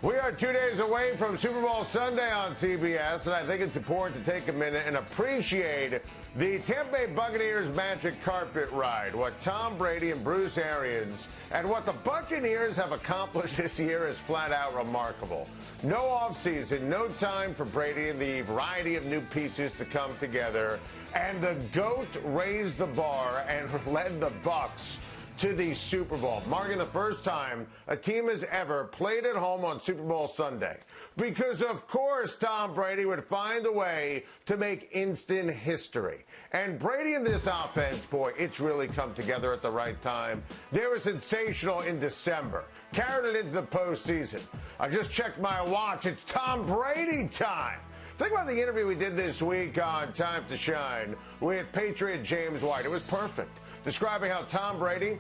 We are 2 days away from Super Bowl Sunday on CBS, and I think it's important to take a minute and appreciate the Tampa Bay Buccaneers magic carpet ride. What Tom Brady and Bruce Arians and what the Buccaneers have accomplished this year is flat out remarkable. No offseason, no time for Brady and the variety of new pieces to come together. And the GOAT raised the bar and led the Bucs to the Super Bowl, marking the first time a team has ever played at home on Super Bowl Sunday. Because, of course, Tom Brady would find a way to make instant history. And Brady and this offense, boy, it's really come together at the right time. They were sensational in December, carried it into the postseason. I just checked my watch. It's Tom Brady time. Think about the interview we did this week on Time to Shine with Patriot James White. It was perfect, describing how Tom Brady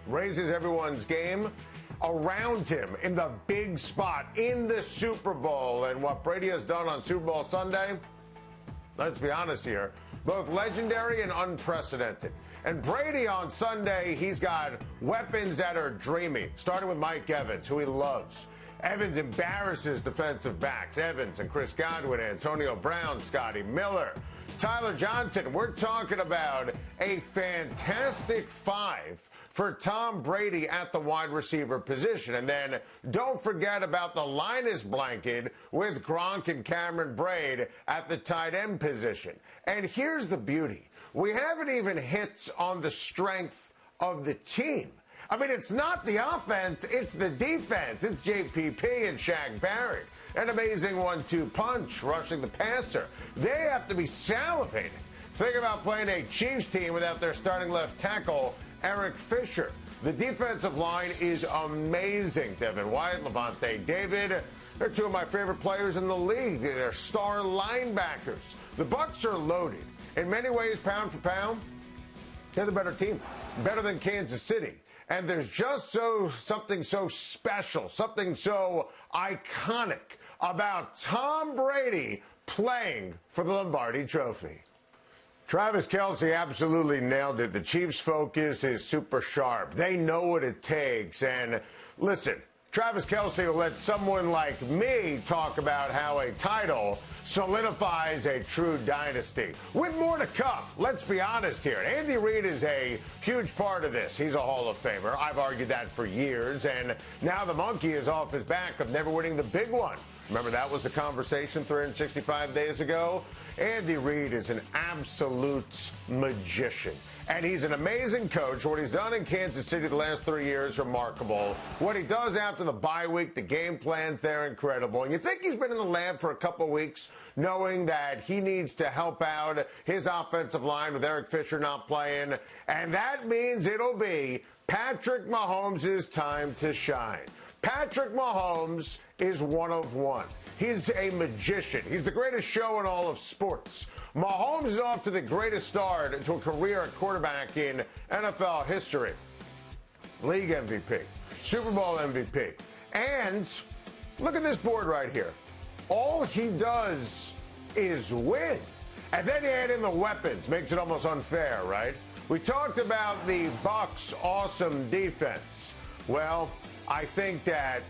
raises everyone's game around him in the big spot in the Super Bowl. And what Brady has done on Super Bowl Sunday, let's be honest here, both legendary and unprecedented. And Brady on Sunday, he's got weapons that are dreamy, starting with Mike Evans, who he loves. Evans embarrasses defensive backs. Evans and Chris Godwin, Antonio Brown, Scotty Miller, Tyler Johnson. We're talking about a fantastic five for Tom Brady at the wide receiver position. And then don't forget about the Linus blanket with Gronk and Cameron Braid at the tight end position. And here's the beauty. We haven't even hit on the strength of the team. I mean, it's not the offense, it's the defense. It's JPP and Shaq Barrett. An amazing 1-2 punch, rushing the passer. They have to be salivating. Think about playing a Chiefs team without their starting left tackle, Eric Fisher. The defensive line is amazing. Devin White, Levante David, they're two of my favorite players in the league. They're star linebackers. The Bucs are loaded. In many ways, pound for pound, they're the better team. Better than Kansas City. And there's just something so special, something so iconic about Tom Brady playing for the Lombardi Trophy. Travis Kelce absolutely nailed it. The Chiefs' focus is super sharp. They know what it takes. And listen, Travis Kelce will let someone like me talk about how a title solidifies a true dynasty. With more to come, let's be honest here. Andy Reid is a huge part of this. He's a Hall of Famer. I've argued that for years. And now the monkey is off his back of never winning the big one. Remember, that was the conversation 365 days ago? Andy Reid is an absolute magician. And he's an amazing coach. What he's done in Kansas City the last 3 years, remarkable. What he does after the bye week, the game plans, they're incredible. And you think he's been in the lab for a couple of weeks, knowing that he needs to help out his offensive line with Eric Fisher not playing. And that means it'll be Patrick Mahomes' time to shine. Patrick Mahomes is one of one. He's a magician. He's the greatest show in all of sports. Mahomes is off to the greatest start to a career at quarterback in NFL history. League MVP, Super Bowl MVP. And look at this board right here. All he does is win. And then you add in the weapons. Makes it almost unfair, right? We talked about the Bucs' awesome defense. Well, I think that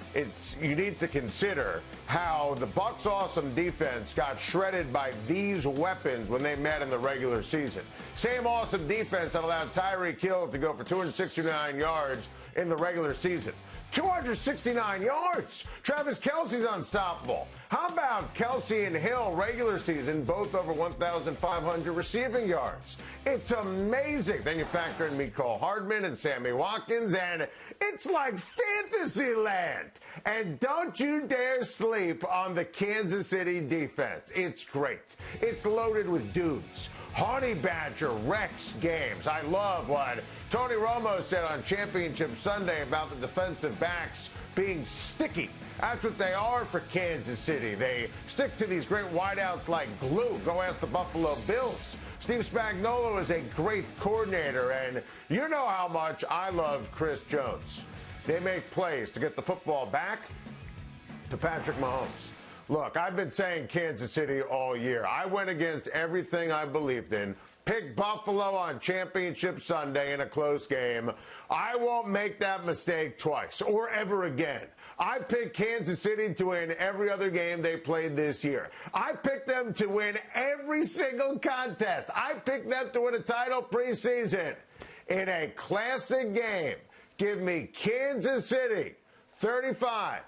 you need to consider how the Bucs' awesome defense got shredded by these weapons when they met in the regular season. Same awesome defense that allowed Tyreek Hill to go for 269 yards in the regular season. 269 yards. Travis Kelce's unstoppable. How about Kelce and Hill regular season, both over 1,500 receiving yards? It's amazing. Then you factor in Mecole Hardman and Sammy Watkins, and it's like fantasy land. And don't you dare sleep on the Kansas City defense. It's great. It's loaded with dudes. Honey Badger Rex games. I love what Tony Romo said on Championship Sunday about the defensive backs being sticky. That's what they are for Kansas City. They stick to these great wideouts like glue. Go ask the Buffalo Bills. Steve Spagnuolo is a great coordinator, and you know how much I love Chris Jones. They make plays to get the football back to Patrick Mahomes. Look, I've been saying Kansas City all year. I went against everything I believed in pick Buffalo on Championship Sunday in a close game. I won't make that mistake twice or ever again. I picked Kansas City to win every other game they played this year. I picked them to win every single contest. I picked them to win a title preseason. In a classic game, give me Kansas City 35,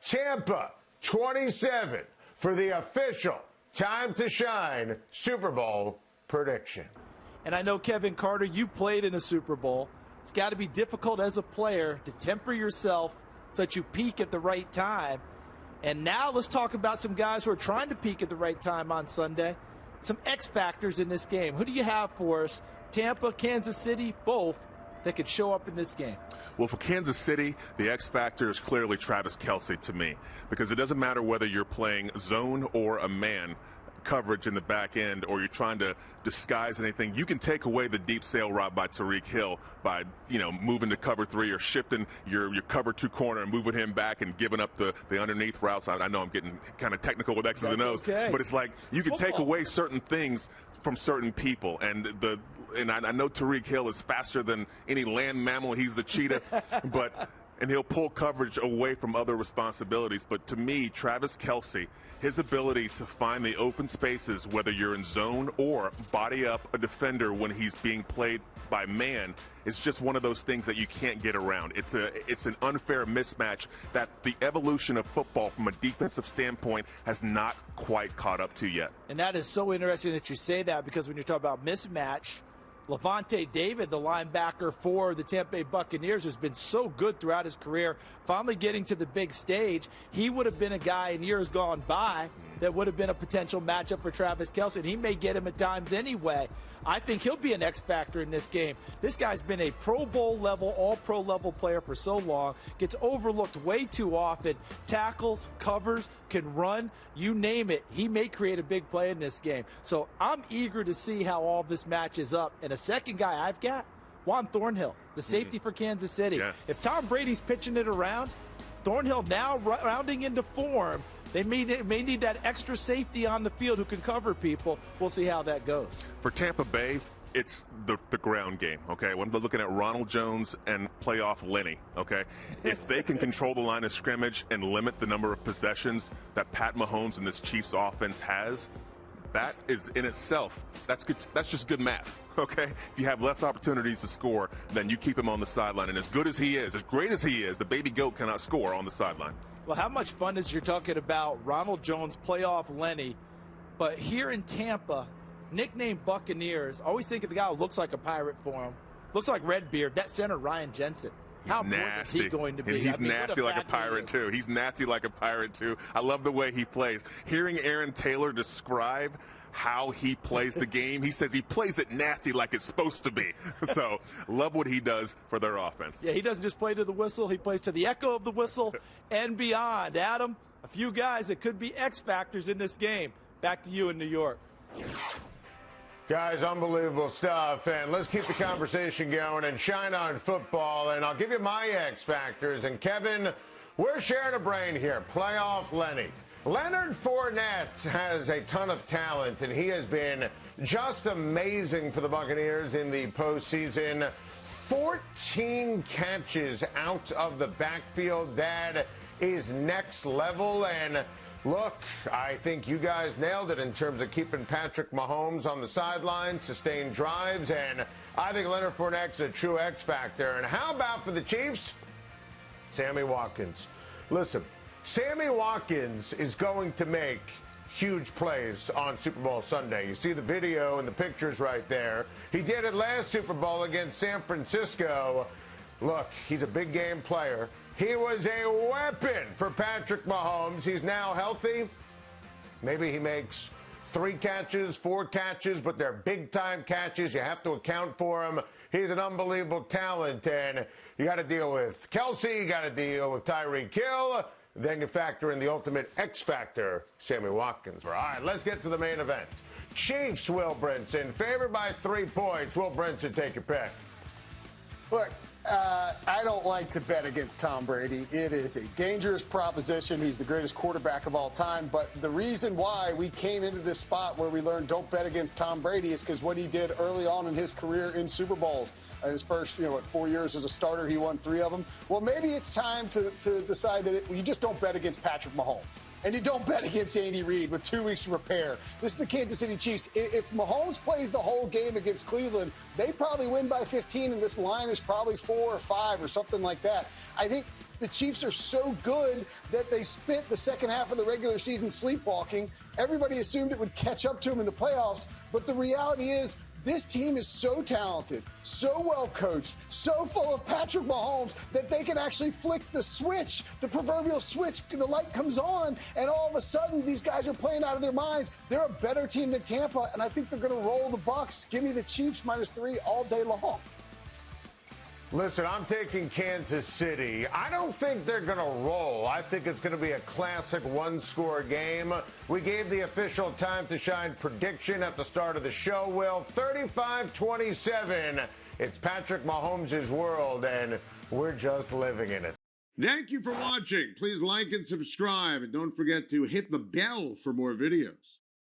Tampa 27 for the official Time to Shine Super Bowl prediction. And I know, Kevin Carter, you played in a Super Bowl. It's got to be difficult as a player to temper yourself so that you peak at the right time. And now let's talk about some guys who are trying to peak at the right time on Sunday. Some X factors in this game. Who do you have for us? Tampa, Kansas City, both, that could show up in this game. Well, for Kansas City, the X factor is clearly Travis Kelce to me, because it doesn't matter whether you're playing zone or a man coverage in the back end, or you're trying to disguise anything. You can take away the deep sail route by Tyreek Hill by, moving to cover 3 or shifting your cover 2 corner and moving him back and giving up the underneath routes. I know I'm getting kind of technical with X's and O's, okay. But it's like you can take away certain things from certain people, and I know Tyreek Hill is faster than any land mammal. He's the cheetah, and he'll pull coverage away from other responsibilities. But to me, Travis Kelce, his ability to find the open spaces, whether you're in zone or body up a defender when he's being played by man, is just one of those things that you can't get around. It's an unfair mismatch that the evolution of football from a defensive standpoint has not quite caught up to yet. And that is so interesting that you say that, because when you're talking about mismatch, Levante David, the linebacker for the Tampa Bay Buccaneers, has been so good throughout his career, finally getting to the big stage. He would have been a guy in years gone by that would have been a potential matchup for Travis Kelce, and he may get him at times anyway. I think he'll be an X factor in this game. This guy's been a Pro Bowl level, all-pro level player for so long, gets overlooked way too often, tackles, covers, can run, you name it. He may create a big play in this game. So I'm eager to see how all this matches up. And a second guy I've got, Juan Thornhill, the safety for Kansas City. Yeah. If Tom Brady's pitching it around, Thornhill now rounding into form, they may need that extra safety on the field who can cover people. We'll see how that goes. For Tampa Bay, it's the ground game, okay? When they're looking at Ronald Jones and playoff Lenny, okay? If they can control the line of scrimmage and limit the number of possessions that Pat Mahomes and this Chiefs offense has, that is in itself, that's good. That's just good math, okay? If you have less opportunities to score, then you keep him on the sideline. And as good as he is, as great as he is, the baby goat cannot score on the sideline. Well, how much fun is you're talking about Ronald Jones, playoff Lenny, but here in Tampa, nicknamed Buccaneers, always think of the guy who looks like a pirate for him. Looks like Redbeard, that center, Ryan Jensen. How important is he going to be? And he's nasty like a pirate, too. He's nasty like a pirate, too. I love the way he plays. Hearing Aaron Taylor describe how he plays the game, he says he plays it nasty like it's supposed to be. So, love what he does for their offense. Yeah, he doesn't just play to the whistle. He plays to the echo of the whistle and beyond. Adam, a few guys that could be X factors in this game. Back to you in New York. Guys, unbelievable stuff. And let's keep the conversation going and shine on football. And I'll give you my X factors. And Kevin, we're sharing a brain here. Playoff Lenny. Leonard Fournette has a ton of talent, and he has been just amazing for the Buccaneers in the postseason. 14 catches out of the backfield. That is next level. And look, I think you guys nailed it in terms of keeping Patrick Mahomes on the sidelines, sustained drives, and I think Leonard Fournette's a true X factor. And how about for the Chiefs? Sammy Watkins. Listen, Sammy Watkins is going to make huge plays on Super Bowl Sunday. You see the video and the pictures right there. He did it last Super Bowl against San Francisco. Look, he's a big game player. He was a weapon for Patrick Mahomes. He's now healthy. Maybe he makes 3 catches, 4 catches, but they're big-time catches. You have to account for him. He's an unbelievable talent, and you got to deal with Kelce. You got to deal with Tyreek Hill. Then you factor in the ultimate X factor, Sammy Watkins. All right, let's get to the main event. Chiefs, Will Brinson, favored by 3 points. Will Brinson, take your pick. Look, I don't like to bet against Tom Brady. It is a dangerous proposition. He's the greatest quarterback of all time. But the reason why we came into this spot where we learned don't bet against Tom Brady is because what he did early on in his career in Super Bowls. His first, 4 years as a starter, he won 3 of them. Well, maybe it's time to decide that you just don't bet against Patrick Mahomes. And you don't bet against Andy Reid with 2 weeks to prepare. This is the Kansas City Chiefs. If Mahomes plays the whole game against Cleveland, they probably win by 15, and this line is probably 4 or 5 or something like that. I think the Chiefs are so good that they spent the second half of the regular season sleepwalking. Everybody assumed it would catch up to them in the playoffs, but the reality is this team is so talented, so well coached, so full of Patrick Mahomes that they can actually flick the switch, the proverbial switch, the light comes on, and all of a sudden these guys are playing out of their minds. They're a better team than Tampa, and I think they're going to roll the Bucs. Give me the Chiefs -3 all day long. Listen, I'm taking Kansas City. I don't think they're going to roll. I think it's going to be a classic one-score game. We gave the official Time to Shine prediction at the start of the show, Will. 35-27. It's Patrick Mahomes' world, and we're just living in it. Thank you for watching. Please like and subscribe, and don't forget to hit the bell for more videos.